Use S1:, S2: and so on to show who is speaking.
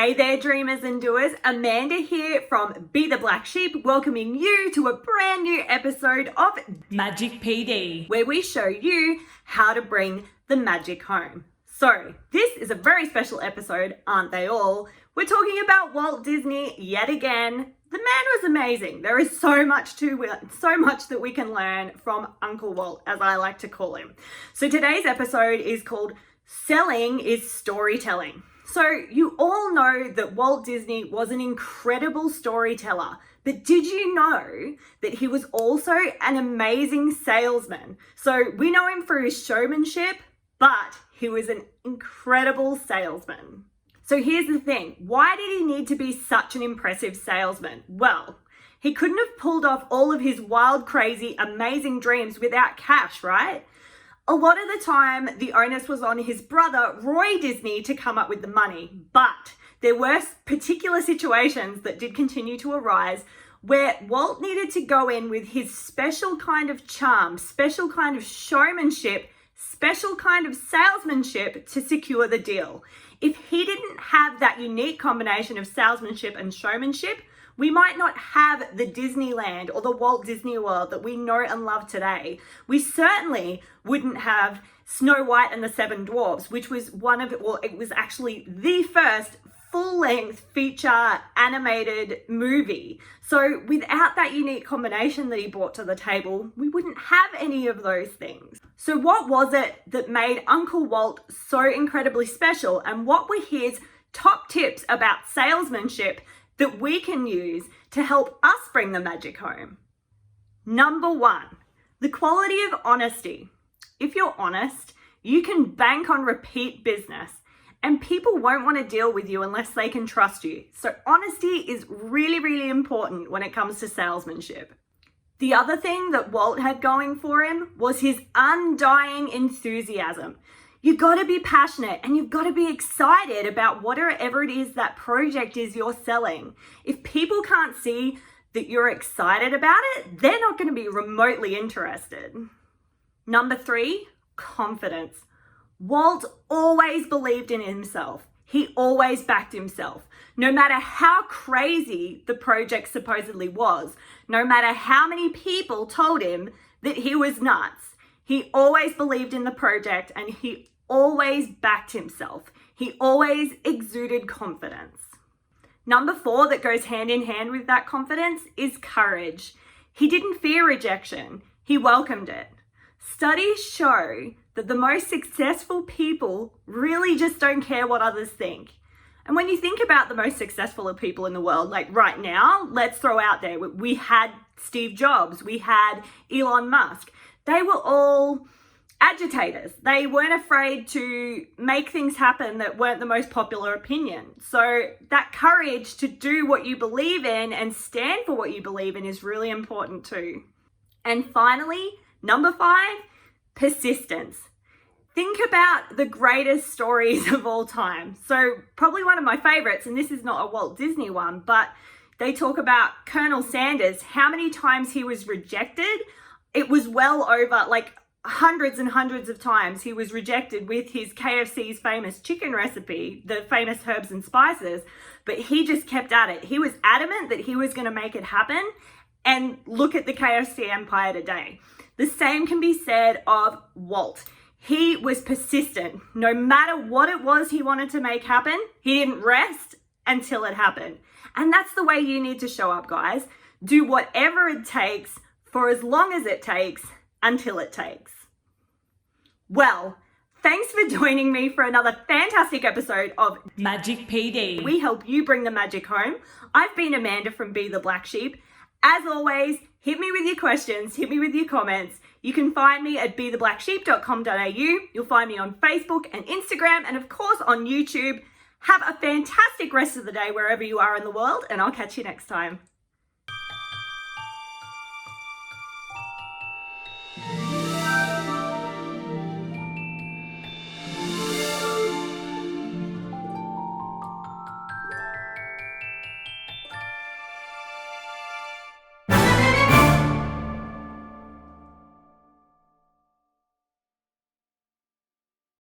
S1: Hey there, dreamers and doers. Amanda here from Be the Black Sheep, welcoming you to a brand new episode of
S2: MagicPD,
S1: where we show you how to bring the magic home. So this is a very special episode, aren't they all? We're talking about Walt Disney yet again. The man was amazing. There is so much that we can learn from Uncle Walt, as I like to call him. So today's episode is called Selling is Storytelling. So you all know that Walt Disney was an incredible storyteller, but did you know that he was also an amazing salesman? So we know him for his showmanship, but he was an incredible salesman. So here's the thing, why did he need to be such an impressive salesman? Well, he couldn't have pulled off all of his wild, crazy, amazing dreams without cash, right? A lot of the time, the onus was on his brother, Roy Disney, to come up with the money. But there were particular situations that did continue to arise where Walt needed to go in with his special kind of charm, special kind of showmanship, special kind of salesmanship to secure the deal. If he didn't have that unique combination of salesmanship and showmanship, we might not have the Disneyland or the Walt Disney World that we know and love today. We certainly wouldn't have Snow White and the Seven Dwarfs, which was it was actually the first full-length feature animated movie. So without that unique combination that he brought to the table, we wouldn't have any of those things. So what was it that made Uncle Walt so incredibly special, and what were his top tips about salesmanship that we can use to help us bring the magic home? Number one, the quality of honesty. If you're honest, you can bank on repeat business, and people won't want to deal with you unless they can trust you. So honesty is really, really important when it comes to salesmanship. The other thing that Walt had going for him was his undying enthusiasm. You've got to be passionate and you've got to be excited about whatever it is that project is you're selling. If people can't see that you're excited about it, they're not going to be remotely interested. Number three, confidence. Walt always believed in himself. He always backed himself. No matter how crazy the project supposedly was, no matter how many people told him that he was nuts, he always believed in the project and he always backed himself. He always exuded confidence. Number four that goes hand in hand with that confidence is courage. He didn't fear rejection. He welcomed it. Studies show that the most successful people really just don't care what others think. And when you think about the most successful people in the world, like right now, let's throw out there, we had Steve Jobs, we had Elon Musk. They were all agitators. They weren't afraid to make things happen that weren't the most popular opinion. So that courage to do what you believe in and stand for what you believe in is really important too. And finally, number five, persistence. Think about the greatest stories of all time. So probably one of my favorites, and this is not a Walt Disney one, but they talk about Colonel Sanders, how many times he was rejected. It was well over hundreds and hundreds of times he was rejected with his KFC's famous chicken recipe, the famous herbs and spices, but he just kept at it. He was adamant that he was going to make it happen, and look at the KFC empire today. The same can be said of Walt. He was persistent. No matter what it was he wanted to make happen, he didn't rest until it happened. And that's the way you need to show up, guys. Do whatever it takes for as long as it takes until it takes. Well, thanks for joining me for another fantastic episode of
S2: MagicPD.
S1: We help you bring the magic home. I've been Amanda from Be the Black Sheep. As always, hit me with your questions, hit me with your comments. You can find me at betheblacksheep.com.au. You'll find me on Facebook and Instagram, and of course on YouTube. Have a fantastic rest of the day wherever you are in the world, and I'll catch you next time.